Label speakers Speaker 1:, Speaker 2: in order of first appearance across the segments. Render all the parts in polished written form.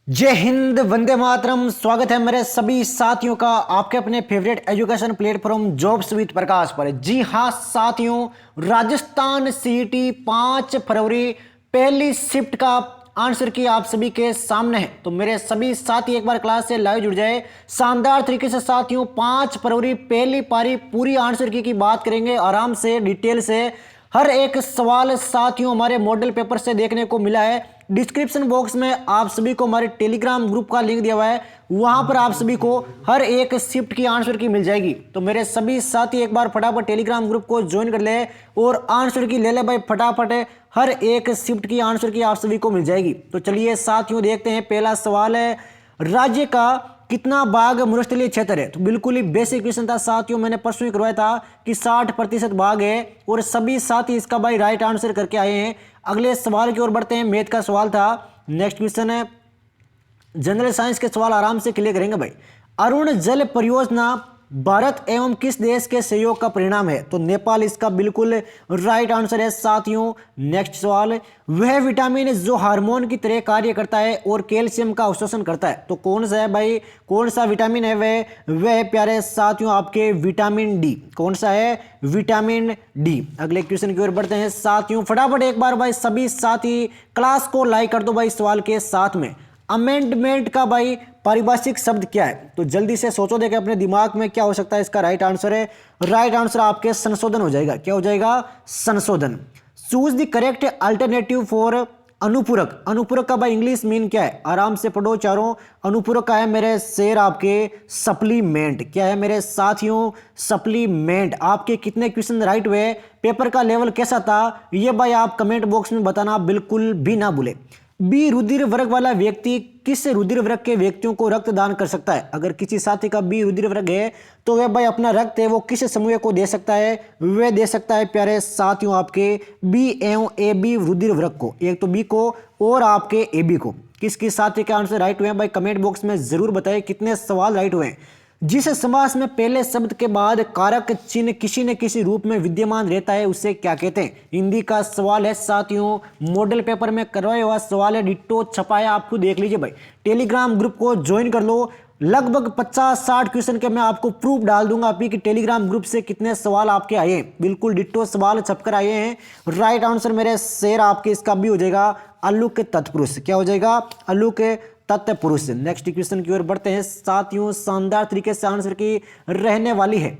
Speaker 1: जय हिंद, वंदे मातरम। स्वागत है मेरे सभी साथियों का आपके अपने favourite education platform jobs with Prakash पर। जी हाँ साथियों, राजस्थान सीईटी 5 फरवरी पहली शिफ्ट का आंसर की आप सभी के सामने है। तो मेरे सभी साथी एक बार क्लास से लाइव जुड़ जाए शानदार तरीके से। साथियों 5 फरवरी पहली पारी पूरी आंसर की बात करेंगे आराम से, डिटेल से। हर एक सवाल साथियों हमारे मॉडल पेपर से देखने को मिला है। डिस्क्रिप्शन बॉक्स में आप सभी को हमारे टेलीग्राम ग्रुप का लिंक दिया हुआ है, वहां पर आप सभी को हर एक शिफ्ट की आंसर की मिल जाएगी। तो मेरे सभी साथी एक बार फटाफट टेलीग्राम ग्रुप को ज्वाइन कर ले और आंसर की ले ले भाई फटाफट। हर एक शिफ्ट की आंसर की आप सभी को मिल जाएगी। तो चलिए साथियों देखते हैं। पहला सवाल है, राज्य का कितना भाग मरुस्थलीय क्षेत्र है? तो बिल्कुल ही बेसिक क्वेश्चन था साथियों, मैंने परसों ही करवाया था कि 60% भाग है और सभी साथी इसका भाई राइट आंसर करके आए हैं। अगले सवाल की ओर बढ़ते हैं। मैथ का सवाल था। नेक्स्ट क्वेश्चन है, जनरल साइंस के सवाल आराम से क्लियर करेंगे भाई। अरुण जल परियोजना भारत एवं किस देश के सहयोग का परिणाम है? तो नेपाल इसका बिल्कुल राइट आंसर है साथियों। नेक्स्ट सवाल, वह विटामिन जो हार्मोन की तरह कार्य करता है और कैल्शियम का अवशोषण करता है, तो कौन सा है भाई? कौन सा विटामिन है वह प्यारे साथियों आपके विटामिन डी। कौन सा है? Vitamin D. अगले क्वेश्चन की ओर बढ़ते हैं साथियों। फटाफट एक बार भाई सभी साथी क्लास को लाइक कर दो भाई सवाल के साथ में। अमेंडमेंट का भाई पारिभाषिक शब्द क्या है? तो जल्दी से सोचो, देखें अपने दिमाग में क्या हो सकता है इसका राइट आंसर है। राइट आंसर आपके संशोधन हो जाएगा। क्या हो जाएगा? संशोधन। Choose the correct alternative for अनुपूरक। अनुपूरक का भाई इंग्लिश मीन क्या है? आराम से पढ़ो चारों। अनुपूरक का है मेरे शेर आपके सप्लीमेंट। क्या है मेरे साथियों? सप्लीमेंट। आपके कितने क्वेश्चन राइट हुए? पेपर का लेवल कैसा था ये भाई आप कमेंट बॉक्स में बताना बिल्कुल भी ना भूले। बी रुधिर वर्ग वाला व्यक्ति किस रुधिर वर्ग के व्यक्तियों को रक्तदान कर सकता है? अगर किसी साथी का बी रुधिर वर्ग है तो वह भाई अपना रक्त है वो किस समूह को दे सकता है? वह दे सकता है प्यारे साथियों आपके बी एवं ए बी रुधिर वर्ग को, एक तो बी को और आपके ए बी को। किस किस साथी के आंसर राइट हुए हैं भाई कमेंट बॉक्स में जरूर बताएं कितने सवाल राइट हुए हैं। जिस समास में पहले शब्द के बाद कारक चिन्ह किसी न किसी रूप में विद्यमान रहता है उसे क्या कहते हैं? हिंदी का सवाल है साथियों, मॉडल पेपर में करवाया हुआ सवाल है, डिट्टो छपाया, आपको देख लीजिए भाई। टेलीग्राम ग्रुप को ज्वाइन कर लो। लगभग 50-60 क्वेश्चन के मैं आपको प्रूफ डाल दूंगा अभी कि टेलीग्राम ग्रुप से कितने सवाल आपके आए हैं। बिल्कुल डिट्टो सवाल छपकर आए हैं। राइट आंसर मेरे शेर आपके इसका भी हो जाएगा आलू के तत्पुरुष। क्या हो जाएगा? आलू के तत्पुरुष। नेक्स्ट क्वेश्चन की ओर बढ़ते हैं साथियों। शानदार तरीके से आंसर की रहने वाली है।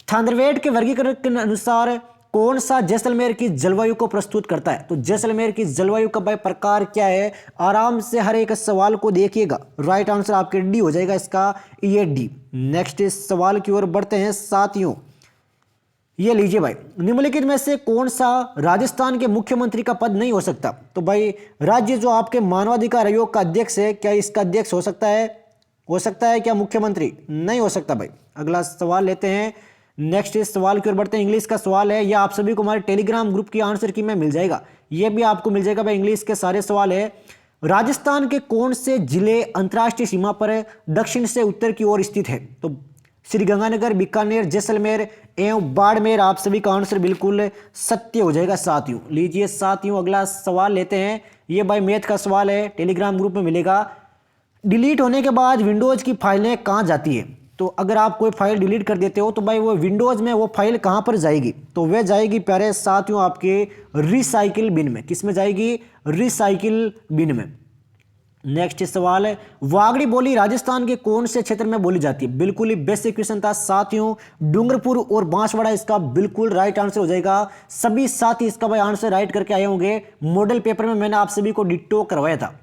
Speaker 1: थंडरवेट के वर्गीकरण के अनुसार कौन सा जैसलमेर की जलवायु को प्रस्तुत करता है? तो जैसलमेर की जलवायु का भाई प्रकार क्या है? आराम से हर एक सवाल को देखिएगा। राइट आंसर आपके डी हो जाएगा इसका, ये डी। नेक्स्ट सवाल की ओर बढ़ते हैं साथियों। ये लीजिए भाई, निम्नलिखित में से कौन सा राजस्थान के मुख्यमंत्री का पद नहीं हो सकता? तो भाई राज्य जो आपके मानवाधिकार आयोग का अध्यक्ष है, क्या इसका अध्यक्ष हो सकता है? हो सकता है क्या मुख्यमंत्री? नहीं हो सकता भाई। अगला सवाल लेते हैं। नेक्स्ट सवाल की ओर बढ़ते हैं। इंग्लिश का सवाल है, यह आप सभी को हमारे टेलीग्राम ग्रुप की आंसर की में मिल जाएगा। यह भी आपको मिल जाएगा भाई, इंग्लिश के सारे सवाल है। राजस्थान के कौन से जिले अंतर्राष्ट्रीय सीमा पर दक्षिण से उत्तर की ओर स्थित है? तो श्रीगंगानगर, बीकानेर, जैसलमेर एवं बाड़मेर। आप सभी का आंसर बिल्कुल सत्य हो जाएगा साथियों। लीजिए साथियों अगला सवाल लेते हैं। ये भाई मैथ का सवाल है, टेलीग्राम ग्रुप में मिलेगा। डिलीट होने के बाद विंडोज की फाइलें कहाँ जाती है? तो अगर आप कोई फाइल डिलीट कर देते हो तो भाई वो विंडोज में वो फाइल कहाँ पर जाएगी? तो वह जाएगी प्यारे साथियों आपके रिसाइकिल बिन में। किस में जाएगी? रिसाइकिल बिन में। नेक्स्ट सवाल है, वागड़ी बोली राजस्थान के कौन से क्षेत्र में बोली जाती है? बिल्कुल ही बेसिक क्वेश्चन था साथियों। डूंगरपुर और बांसवाड़ा इसका बिल्कुल राइट आंसर हो जाएगा। सभी साथी इसका भाई आंसर राइट करके आए होंगे। मॉडल पेपर में मैंने आप सभी को डिट्टो करवाया था।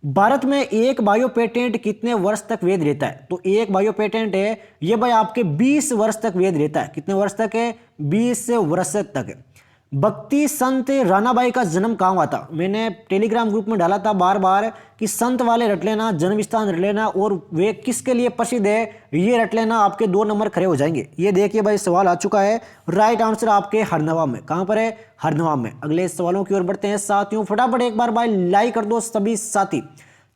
Speaker 1: भारत में एक बायो पेटेंट कितने वर्ष तक वैध रहता है? तो एक बायो पेटेंट है ये भाई आपके 20 वर्ष तक वैध रहता है। कितने वर्ष तक है? 20 वर्ष तक है। भक्ति संत रानाबाई का जन्म कहाँ हुआ था? मैंने टेलीग्राम ग्रुप में डाला था बार बार कि संत वाले रट लेना, जन्म स्थान रट लेना और वे किसके लिए प्रसिद्ध है ये रट लेना, आपके 2 नंबर खड़े हो जाएंगे। ये देखिए भाई सवाल आ चुका है। राइट आंसर आपके हरनवा में। कहाँ पर है? हरनवा में। अगले सवालों की ओर बढ़ते हैं साथियों। फटाफट एक बार भाई लाइक कर दो सभी साथी।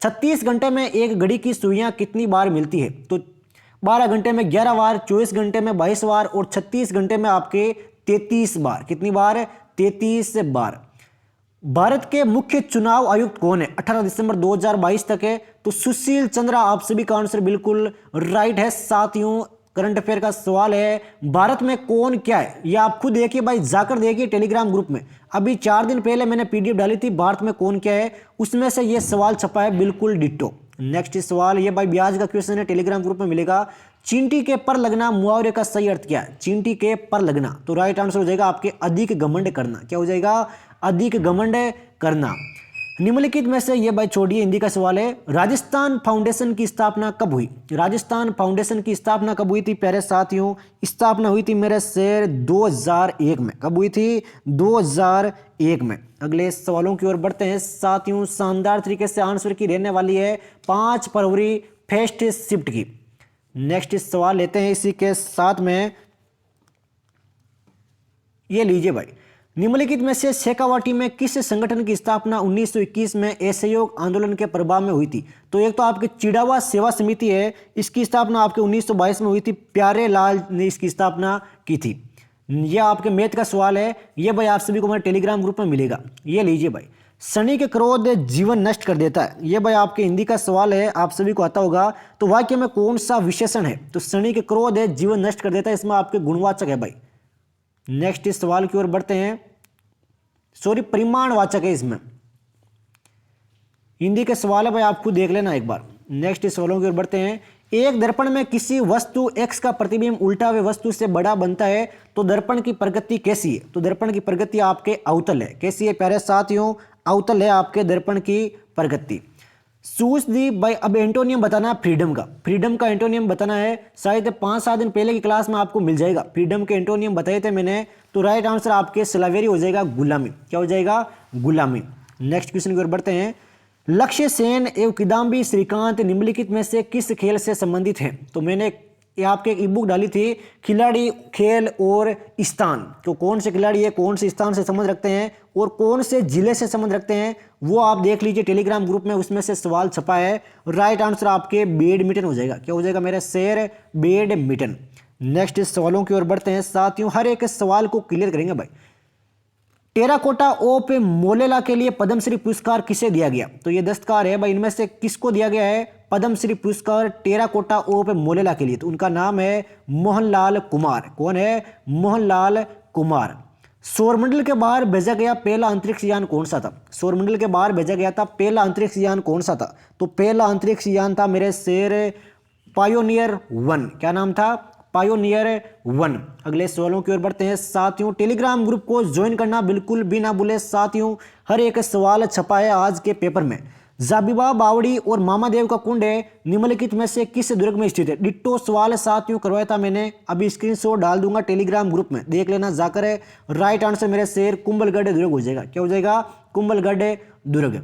Speaker 1: 36 घंटे में एक घड़ी की सुइयां कितनी बार मिलती है? तो 12 घंटे में 11 बार, 24 घंटे में 22 बार और 36 घंटे में आपके 33 बार। कितनी बार? 33 बार। भारत के मुख्य चुनाव आयुक्त कौन है? 18 दिसंबर 2022 तक है। तो सुशील चंद्रा, आप सभी का आंसर बिल्कुल राइट है। साथियों, करंट अफेयर का सवाल है, भारत में कौन क्या है? ये आप खुद देखिए भाई, जाकर देखिए टेलीग्राम ग्रुप में। अभी 4 दिन पहले मैंने पीडीएफ डाली थी, भारत में कौन क्या है, उसमें से ये सवाल छपा है, बिल्कुल डिट्टो। नेक्स्ट सवाल, ये भाई ब्याज का क्वेश्चन है, टेलीग्राम ग्रुप में मिलेगा। चींटी के पर लगना मुहावरे का सही अर्थ क्या है? चींटी के पर लगना, तो राइट आंसर हो जाएगा आपके अधिक घमंड करना। क्या हो जाएगा? अधिक घमंड करना। निम्नलिखित में से ये भाई छोड़िए, हिंदी का सवाल है, राजस्थान फाउंडेशन की स्थापना कब हुई? राजस्थान फाउंडेशन की स्थापना कब हुई थी प्यारे साथियों? स्थापना हुई थी मेरे शेर 2001 में। कब हुई थी? 2001 में। अगले सवालों की ओर बढ़ते हैं साथियों। शानदार तरीके से आंसर की रहने वाली है 5 फरवरी फेस्ट शिफ्ट की। नेक्स्ट सवाल लेते हैं इसी के साथ में, ये लीजिए भाई, निम्नलिखित में से शेखावाटी में किस संगठन की स्थापना 1921 में असहयोग आंदोलन के प्रभाव में हुई थी? तो एक तो आपकी चिड़ावा सेवा समिति है, इसकी स्थापना आपके 1922 में हुई थी, प्यारे लाल ने इसकी स्थापना की थी। यह आपके मैथ का सवाल है, यह भाई आप सभी को हमारे टेलीग्राम ग्रुप में मिलेगा। ये लीजिए भाई, शनि के क्रोध जीवन नष्ट कर देता है, यह भाई आपके हिंदी का सवाल है, आप सभी को आता होगा। तो वाक्य में कौन सा विशेषण है? तो शनि के क्रोध है जीवन नष्ट कर देता है, इसमें आपके गुणवाचक है भाई। नेक्स्ट इस सवाल की ओर बढ़ते हैं, सॉरी परिमाणवाचक है इसमें, हिंदी के सवाल है भाई, आप खुद देख लेना एक बार। नेक्स्ट इस सवालों की ओर बढ़ते हैं, एक दर्पण में किसी वस्तु x का प्रतिबिंब उल्टा हुए वस्तु से बड़ा बनता है, तो दर्पण की प्रगति कैसी है? तो दर्पण की प्रगति आपके अवतल है। कैसी है प्यारे साथियों? अवतल है आपके दर्पण की प्रगति। सूझदी भाई, अब एंटोनियम बताना है फ्रीडम का। फ्रीडम का एंटोनियम बताना है, शायद 5-7 दिन पहले की क्लास में आपको मिल जाएगा। फ्रीडम के एंटोनियम बताए थे मैंने, तो राइट आंसर आपके स्लेवरी हो जाएगा, गुलामी। क्या हो जाएगा? गुलामी। नेक्स्ट क्वेश्चन की ओर बढ़ते हैं, लक्ष्य सेन एवं किदाम्बी श्रीकांत निम्नलिखित में से किस खेल से संबंधित हैं? तो मैंने ये आपके एक बुक डाली थी, खिलाड़ी, खेल और स्थान। तो कौन से खिलाड़ी है, कौन से स्थान से संबंध रखते हैं और कौन से जिले से संबंध रखते हैं, वो आप देख लीजिए टेलीग्राम ग्रुप में, उसमें से सवाल छपा है। राइट आंसर आपके बैडमिंटन हो जाएगा। क्या हो जाएगा मेरे शेर? बैडमिंटन। नेक्स्ट सवालों की ओर बढ़ते हैं साथियों, हर एक सवाल को क्लियर करेंगे भाई। टेराकोटा ऑफ मोलेला के लिए पद्मश्री पुरस्कार किसे दिया गया? तो ये दस्तकार है भाई, इनमें से किसको दिया गया है पद्मश्री पुरस्कार टेराकोटा ऑफ मोलेला के लिए? तो उनका नाम है मोहनलाल कुमार। कौन है? मोहनलाल कुमार। सौरमंडल के बाहर भेजा गया पहला अंतरिक्ष यान कौन सा था? सौरमंडल के बाहर भेजा गया था पहला अंतरिक्ष यान कौन सा था? तो पहला अंतरिक्ष यान था मेरे शेर पायोनियर 1। क्या नाम था? पायोनियर 1। अगले सवालों की ओर बढ़ते हैं साथियों, टेलीग्राम ग्रुप को ज्वाइन करना बिल्कुल भी ना भूले साथियों, हर एक सवाल छपा है आज के पेपर में। जाबिबा बावड़ी और मामादेव का कुंड है, निम्नलिखित में से किस दुर्ग में स्थित है? डिट्टो सवाल साथियों करवाया था मैंने, अभी स्क्रीनशॉट डाल दूंगा टेलीग्राम ग्रुप में, देख लेना जाकर है। राइट आंसर मेरे शेर कुंभलगढ़ दुर्ग हो जाएगा। क्या हो जाएगा? कुंभलगढ़ दुर्ग।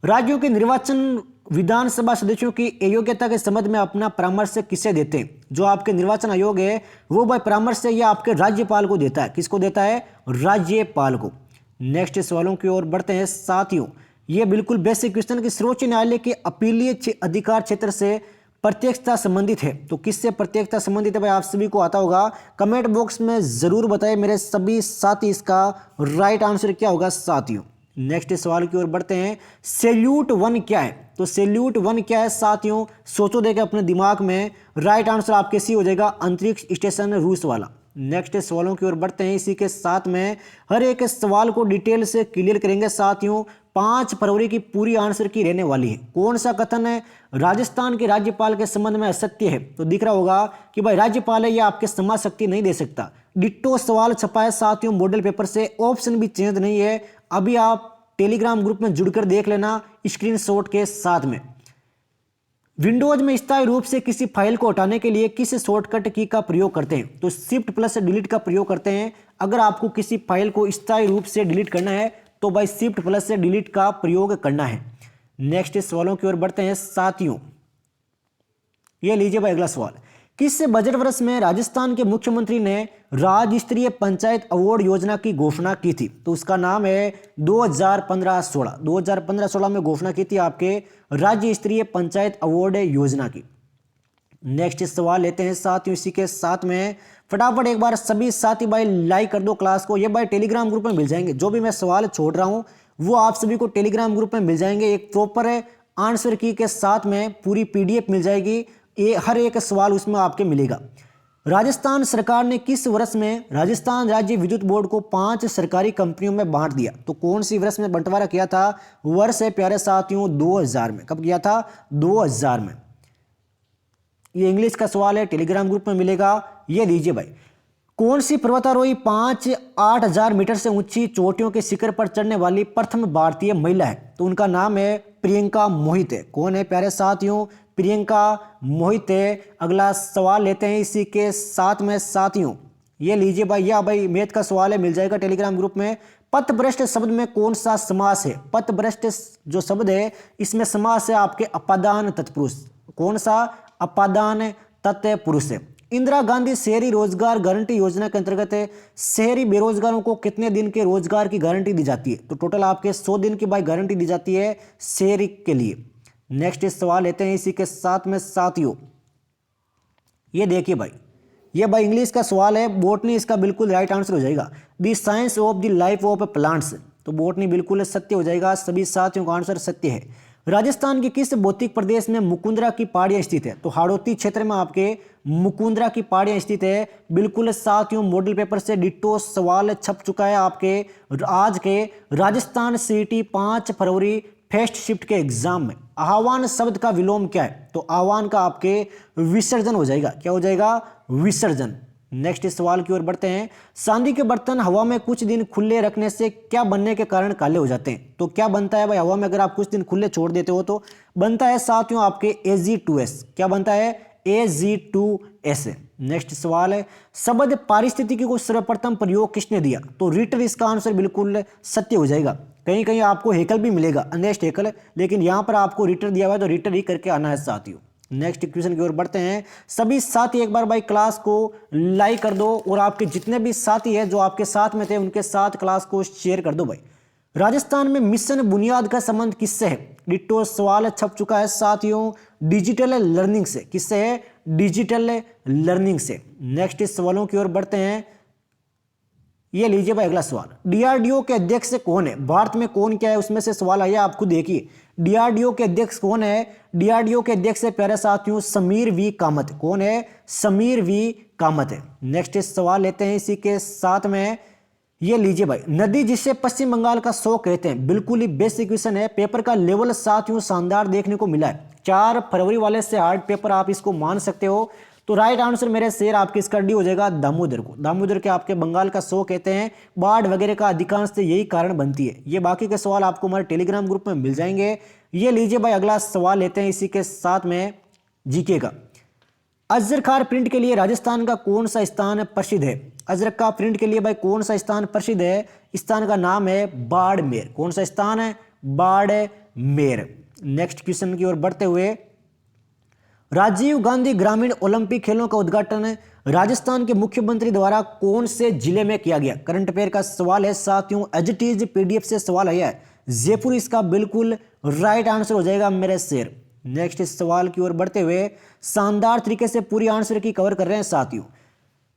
Speaker 1: राज्यों के निर्वाचन विधानसभा सदस्यों की अयोग्यता के संबंध में अपना परामर्श किसे देते हैं? जो आपके निर्वाचन आयोग है वो भाई परामर्श ये आपके राज्यपाल को देता है। किसको देता है? राज्यपाल को। नेक्स्ट सवालों की ओर बढ़ते हैं साथियों, ये बिल्कुल बेसिक क्वेश्चन कि सर्वोच्च न्यायालय के अपीलीय अधिकार क्षेत्र से प्रत्यक्षता संबंधित है। तो किससे प्रत्यक्षता संबंधित है भाई, आप सभी को आता होगा, कमेंट बॉक्स में जरूर बताएं मेरे सभी साथी, इसका राइट आंसर क्या होगा साथियों। नेक्स्ट सवाल की ओर बढ़ते हैं, सैल्यूट 1 क्या है? तो सैल्यूट 1 क्या है साथियों? सोचो देखे अपने दिमाग में। राइट आंसर आपके सी हो जाएगा, अंतरिक्ष स्टेशन रूस वाला। नेक्स्ट सवालों की ओर बढ़ते हैं, इसी के साथ में हर एक सवाल को डिटेल से क्लियर करेंगे साथियों। 5 फरवरी की पूरी आंसर की रहने वाली है। कौन सा कथन है राजस्थान के राज्यपाल के संबंध में असत्य है? तो दिख रहा होगा कि भाई राज्यपाल है, ये आपके समाज शक्ति नहीं दे सकता। डिट्टो सवाल छपा है साथियों मॉडल पेपर से, ऑप्शन भी चेंज नहीं है। अभी आप टेलीग्राम ग्रुप में जुड़कर देख लेना स्क्रीनशॉट के साथ में। विंडोज में स्थायी रूप से किसी फाइल को हटाने के लिए किस शॉर्टकट की का प्रयोग करते हैं? तो शिफ्ट प्लस डिलीट का प्रयोग करते हैं। अगर आपको किसी फाइल को स्थायी रूप से डिलीट करना है तो भाई शिफ्ट प्लस से डिलीट का प्रयोग करना है। नेक्स्ट सवालों की ओर बढ़ते हैं साथियों, ये लीजिए भाई अगला सवाल, किस बजट वर्ष में राजस्थान के मुख्यमंत्री ने राज्य स्तरीय पंचायत अवार्ड योजना की घोषणा की थी? तो उसका नाम है 2015-16। 2015-16 में घोषणा की थी आपके राज्य स्तरीय पंचायत अवार्ड योजना की। नेक्स्ट सवाल लेते हैं साथियों, इसी के साथ में फटाफट एक बार सभी साथी भाई लाइक कर दो क्लास को। ये भाई टेलीग्राम ग्रुप में मिल जाएंगे, जो भी मैं सवाल छोड़ रहा हूँ वो आप सभी को टेलीग्राम ग्रुप में मिल जाएंगे। एक प्रॉपर आंसर की के साथ में पूरी PDF मिल जाएगी, ये हर एक सवाल उसमें आपके मिलेगा। राजस्थान सरकार ने किस वर्ष में राजस्थान राज्य विद्युत बोर्ड को 5 सरकारी कंपनियों में बांट दिया? तो कौन सी वर्ष में बंटवारा किया था? वर्ष है प्यारे साथियों 2000 में। कब किया था? 2000 में। ये इंग्लिश का सवाल है, टेलीग्राम ग्रुप में मिलेगा। ये लीजिए भाई, कौन सी पर्वतारोही 5-8 हजार मीटर से ऊंची चोटियों के शिखर पर चढ़ने वाली प्रथम भारतीय महिला है? तो उनका नाम है प्रियंका मोहिते। कौन है प्यारे साथियों? प्रियंका मोहिते। अगला सवाल लेते हैं इसी के साथ में साथियों। ये लीजिए भाई, यह भाई मैथ का सवाल है, मिल जाएगा टेलीग्राम ग्रुप में। पथभ्रष्ट शब्द में कौन सा समास है? पथभ्रष्ट जो शब्द है इसमें समास है आपके अपादान तत्पुरुष। कौन सा? अपादान तत्पुरुष है। इंदिरा गांधी शहरी रोजगार गारंटी योजना के अंतर्गत शहरी बेरोजगारों को कितने दिन के रोजगार की गारंटी दी जाती है? तो टोटल आपके 100 दिन की भाई गारंटी दी जाती है शहरी के लिए। नेक्स्ट सवाल लेते हैं इसी के साथ में साथियों। ये देखिए भाई, ये भाई इंग्लिश का सवाल है, बॉटनी इसका बिल्कुल राइट आंसर हो जाएगा। The science of the life of plants, तो बॉटनी बिल्कुल सत्य हो जाएगा। सभी साथियों का आंसर सत्य है। राजस्थान के किस भौतिक प्रदेश में मुकुंदरा की पहाड़ियां स्थित है? तो हाड़ौती क्षेत्र में आपके मुकुंदरा की पहाड़ियां स्थित है। बिल्कुल साथियों, मॉडल पेपर से डिट्टो सवाल छप चुका है आपके आज के राजस्थान CET 5 फरवरी फर्स्ट शिफ्ट के एग्जाम में। आह्वान शब्द का विलोम क्या है? तो आह्वान का आपके विसर्जन हो जाएगा। क्या हो जाएगा? विसर्जन। नेक्स्ट सवाल की ओर बढ़ते हैं। चांदी के बर्तन हवा में कुछ दिन खुले रखने से क्या बनने के कारण काले हो जाते हैं? तो क्या बनता है भाई हवा में अगर आप कुछ दिन खुले छोड़ देते हो तो बनता है साथियों आपके Ag2S। क्या बनता है? Ag2S। नेक्स्ट सवाल है, शब्द पारिस्थितिकी को सर्वप्रथम प्रयोग किसने दिया? तो रिटर इसका आंसर बिल्कुल सत्य हो जाएगा। कहीं कहीं आपको हेकल भी मिलेगा, अनेस्ट हेकल, लेकिन यहां पर आपको रिटर दिया हुआ है तो रिटर ही करके आना है साथियों। नेक्स्ट क्वेश्चन की ओर बढ़ते हैं। सभी साथी एक बार भाई क्लास को लाइक कर दो और आपके जितने भी साथी हैं जो आपके साथ में थे उनके साथ क्लास को शेयर कर दो भाई। राजस्थान में मिशन बुनियाद का संबंध किससे है? डिट्टो सवाल छप चुका है साथियों, डिजिटल लर्निंग से। किससे है? डिजिटल लर्निंग से। नेक्स्ट सवालों की ओर बढ़ते हैं। ये लीजिए भाई अगला सवाल, DRDO के अध्यक्ष कौन है? भारत में कौन क्या है उसमें से सवाल आया, आप खुद देखिए। DRDO के अध्यक्ष कौन है? DRDO के अध्यक्ष है प्यारे साथियों समीर वी कामत। कौन है? समीर वी कामत है। नेक्स्ट सवाल लेते हैं इसी के साथ में। ये लीजिए भाई, नदी जिसे पश्चिम बंगाल का शोक कहते हैं, बिल्कुल ही बेसिक क्वेश्चन है। पेपर का लेवल साथियों शानदार देखने को मिला है। 4 फरवरी वाले से हार्ड पेपर आप इसको मान सकते हो। तो राइट आंसर मेरे शेर आपकी इसका डी हो जाएगा दामोदर को। दामोदर के आपके बंगाल का शो कहते हैं। बाढ़ वगैरह का अधिकांश से यही कारण बनती है। ये बाकी के सवाल आपको हमारे टेलीग्राम ग्रुप में मिल जाएंगे। ये लीजिए भाई अगला सवाल लेते हैं इसी के साथ में जीके का। अजरखार प्रिंट के लिए राजस्थान का कौन सा स्थान प्रसिद्ध है? अजरक प्रिंट के लिए भाई कौन सा स्थान प्रसिद्ध है? स्थान का नाम है बाड़मेर। कौन सा स्थान है? बाड़मेर। नेक्स्ट क्वेश्चन की ओर बढ़ते हुए, राजीव गांधी ग्रामीण ओलंपिक खेलों का उद्घाटन राजस्थान के मुख्यमंत्री द्वारा कौन से जिले में किया गया? करंट अफेयर का सवाल है साथियों, एज इट इज PDF से सवाल आया है। जयपुर इसका बिल्कुल राइट आंसर हो जाएगा मेरे शेर। नेक्स्ट सवाल की ओर बढ़ते हुए, शानदार तरीके से पूरी आंसर की कवर कर रहे हैं साथियों।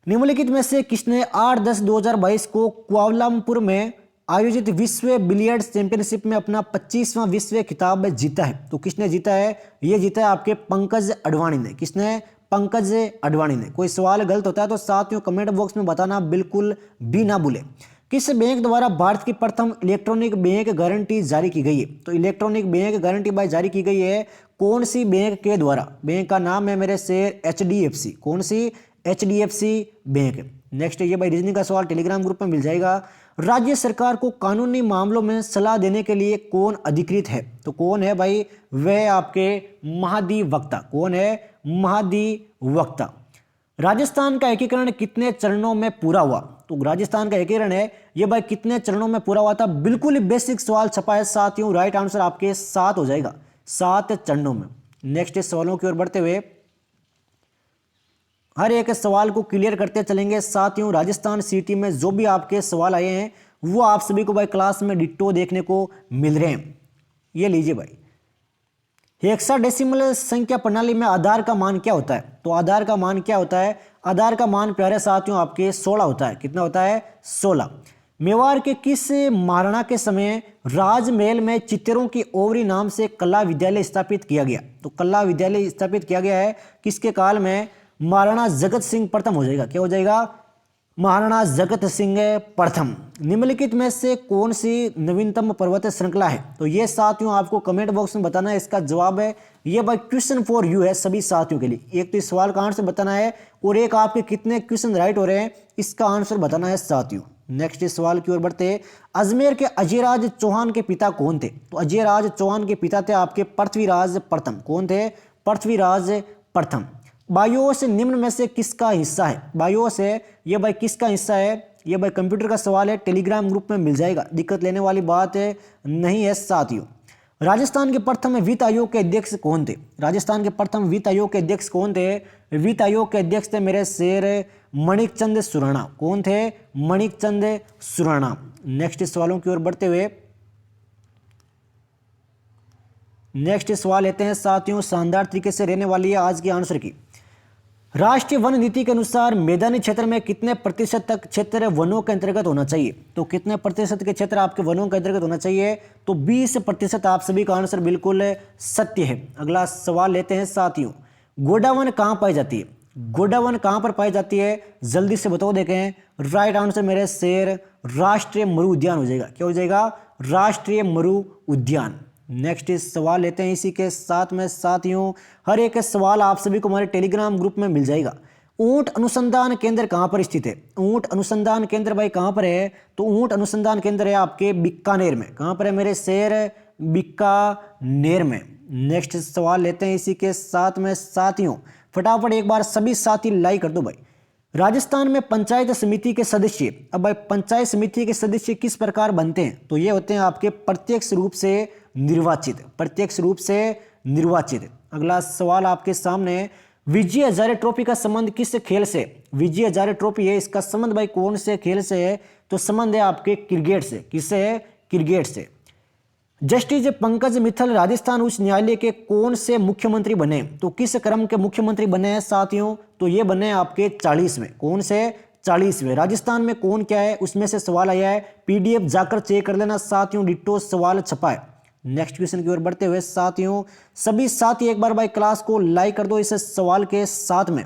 Speaker 1: निम्नलिखित में से किसने 8-10-2022 को कुआलालंपुर में आयोजित विश्व बिलियर्ड्स चैंपियनशिप में अपना 25वां विश्व खिताब जीता है? तो किसने जीता है? ये जीता है आपके पंकज अडवाणी ने। किसने? पंकज अडवाणी ने। कोई सवाल गलत होता है तो साथियों कमेंट बॉक्स में बताना बिल्कुल भी ना भूले। किस बैंक द्वारा भारत की प्रथम इलेक्ट्रॉनिक बैंक गारंटी जारी की गई है? तो इलेक्ट्रॉनिक बैंक गारंटी भाई जारी की गई है कौन सी बैंक के द्वारा? बैंक का नाम है मेरे शेर HDFC। कौन सी? HDFC bank. नेक्स्ट ये भाई रीजनिंग का सवाल टेलीग्राम ग्रुप में मिल जाएगा। राज्य सरकार को कानूनी मामलों में सलाह देने के लिए कौन अधिकृत है? तो कौन है भाई? वह आपके महाधिवक्ता। कौन है? महाधिवक्ता। राजस्थान का एकीकरण कितने चरणों में पूरा हुआ? तो राजस्थान का एकीकरण है ये भाई कितने चरणों में पूरा हुआ था? बिल्कुल ही बेसिक सवाल छपा है साथियों। राइट आंसर आपके 7 हो जाएगा, 7 चरणों में। नेक्स्ट सवालों की ओर बढ़ते हुए हर एक सवाल को क्लियर करते चलेंगे साथियों। राजस्थान CET में जो भी आपके सवाल आए हैं वो आप सभी को भाई क्लास में डिट्टो देखने को मिल रहे हैं। ये लीजिए भाई, हेक्साडेसिमल संख्या प्रणाली में आधार का मान क्या होता है? तो आधार का मान क्या होता है? आधार का मान प्यारे साथियों आपके 16 होता है। कितना होता है? 16। मेवाड़ के किस महाराणा के समय राजमहल में चित्रों की ओवरी नाम से कला विद्यालय स्थापित किया गया? तो कला विद्यालय स्थापित किया गया है किसके काल में? महाराणा जगत सिंह प्रथम हो जाएगा। क्या हो जाएगा? महाराणा जगत सिंह प्रथम। निम्नलिखित में से कौन सी नवीनतम पर्वत श्रृंखला है? तो ये साथियों आपको कमेंट बॉक्स में बताना है। इसका जवाब है ये भाई क्वेश्चन फॉर यू है सभी साथियों के लिए। एक तो इस सवाल का आंसर बताना है और एक आपके कितने क्वेश्चन राइट हो रहे हैं इसका आंसर बताना है साथियों। नेक्स्ट इस सवाल की ओर बढ़ते। अजमेर के अजयराज चौहान के पिता कौन थे? तो अजयराज चौहान के पिता थे आपके पृथ्वीराज प्रथम। कौन थे? पृथ्वीराज प्रथम। बायोस निम्न में से किसका हिस्सा है? बायोस है ये भाई किसका हिस्सा है? ये भाई कंप्यूटर का सवाल है, टेलीग्राम ग्रुप में मिल जाएगा, दिक्कत लेने वाली बात है नहीं है साथियों। राजस्थान के प्रथम वित्त आयोग के अध्यक्ष कौन थे? राजस्थान के प्रथम वित्त आयोग के अध्यक्ष कौन थे? वित्त आयोग के अध्यक्ष थे मेरे शेर मणिकचंद सुराणा। कौन थे? मणिकचंद सुराणा। नेक्स्ट सवालों की ओर बढ़ते हुए नेक्स्ट सवाल लेते हैं साथियों, शानदार तरीके से रहने वाली है आज की आंसर की। राष्ट्रीय वन नीति के अनुसार मैदानी क्षेत्र में कितने प्रतिशत तक क्षेत्र वनों के अंतर्गत होना चाहिए? तो कितने प्रतिशत के क्षेत्र आपके वनों के अंतर्गत होना चाहिए? तो 20%। आप सभी का आंसर बिल्कुल सत्य है। अगला सवाल लेते हैं साथियों, गोडावन कहाँ पाई जाती है? गोडावन कहाँ पर पाई जाती है? जल्दी से बताओ देखें। राइट आंसर मेरे शेर राष्ट्रीय मरु उद्यान हो जाएगा। क्या हो जाएगा? राष्ट्रीय मरु उद्यान। नेक्स्ट इस सवाल लेते हैं इसी के साथ में साथियों, हर एक सवाल आप सभी को हमारे टेलीग्राम ग्रुप में मिल जाएगा। ऊंट अनुसंधान केंद्र कहाँ पर स्थित है? ऊंट अनुसंधान केंद्र भाई कहाँ पर है? तो ऊंट अनुसंधान केंद्र है आपके बीकानेर में। कहाँ पर है मेरे शेर? बीकानेर में। नेक्स्ट सवाल लेते हैं इसी के साथ में साथियों, फटाफट एक बार सभी साथी लाइक कर दो भाई। राजस्थान में पंचायत समिति के सदस्य, अब भाई पंचायत समिति के सदस्य किस प्रकार बनते हैं? तो ये होते हैं आपके प्रत्यक्ष रूप से निर्वाचित। प्रत्यक्ष रूप से निर्वाचित। अगला सवाल आपके सामने, विजय हजारे ट्रॉफी का संबंध किस खेल से? विजय हजारे ट्रॉफी है, इसका संबंध भाई कौन से खेल से है? तो संबंध है आपके क्रिकेट से। किससे है? क्रिकेट से। जस्टिस पंकज मित्तल राजस्थान उच्च न्यायालय के कौन से मुख्यमंत्री बने? तो किस क्रम के मुख्यमंत्री बने हैं साथियों? तो ये बने आपके 40वें। कौन से? 40वें। राजस्थान में कौन क्या है उसमें से सवाल आया है, पीडीएफ जाकर चेक कर लेना साथियों, डिट्टो सवाल छपा है। नेक्स्ट क्वेश्चन की ओर बढ़ते हुए साथियों, सभी साथी एक बार भाई क्लास को लाइक कर दो इस सवाल के साथ में।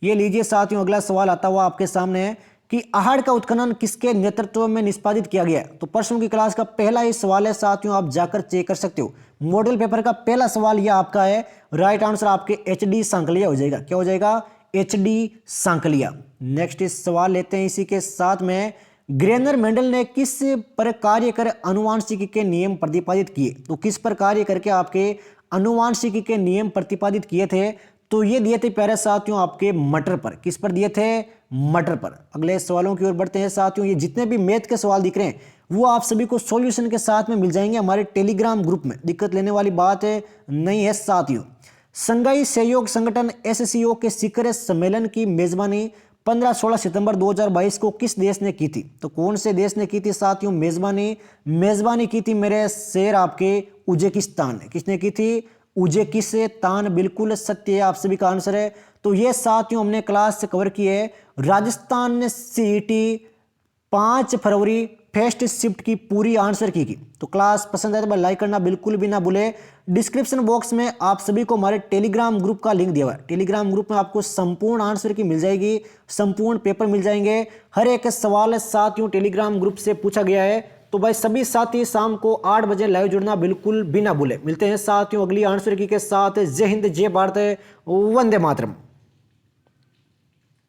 Speaker 1: ये लीजिए साथियों, अगला सवाल आता हुआ आपके सामने है कि आहड़ का उत्खनन किसके नेतृत्व में निष्पादित किया गया? तो प्रश्नों की क्लास का पहला ही सवाल है साथियों, आप जाकर चेक कर सकते हो। मॉडल पेपर का पहला सवाल यह आपका है। राइट आंसर आपके एचडी सांकलिया हो जाएगा। क्या हो जाएगा? एचडी सांकलिया। नेक्स्ट इस सवाल लेते हैं इसी के साथ में, ग्रेनर मेंडल ने किस पर कार्य कर अनुवांशिकी के नियम प्रतिपादित किए? तो किस पर कार्य करके आपके अनुवांशिकी के नियम प्रतिपादित किए थे? तो ये दिए थे प्यारे साथियों आपके मटर पर। किस पर दिए थे? मटर पर। अगले सवालों की ओर बढ़ते हैं साथियों, ये जितने भी मैथ के सवाल दिख रहे हैं वो आप सभी को सॉल्यूशन के साथ में मिल जाएंगे हमारे टेलीग्राम ग्रुप में, दिक्कत लेने वाली बात है नहीं है साथियों। संघाई सहयोग संगठन एससीओ के शिखर सम्मेलन की मेजबानी 15-16 सितंबर 2022 को किस देश ने की थी? तो कौन से देश ने की थी साथियों मेजबानी की थी मेरे शेर आपके उज्बेकिस्तान ने। किसने की थी? उज्बेकिस्तान। बिल्कुल सत्य है, आप सभी का आंसर है। तो ये साथियों हमने क्लास से कवर किए है राजस्थान सीईटी 5 फरवरी फर्स्ट शिफ्ट की पूरी आंसर की। तो क्लास पसंद आए तो लाइक करना बिल्कुल भी ना भूले। डिस्क्रिप्शन बॉक्स में आप सभी को हमारे टेलीग्राम ग्रुप का लिंक दिया हुआ है। टेलीग्राम ग्रुप में आपको संपूर्ण आंसर की मिल जाएगी, संपूर्ण पेपर मिल जाएंगे, हर एक सवाल साथियों टेलीग्राम ग्रुप से पूछा गया है। तो भाई सभी साथी शाम को 8 बजे लाइव जुड़ना बिल्कुल भी ना भूले। मिलते हैं साथियों अगली आंसर की के साथ। जय हिंद, जय भारत, वंदे मातरम।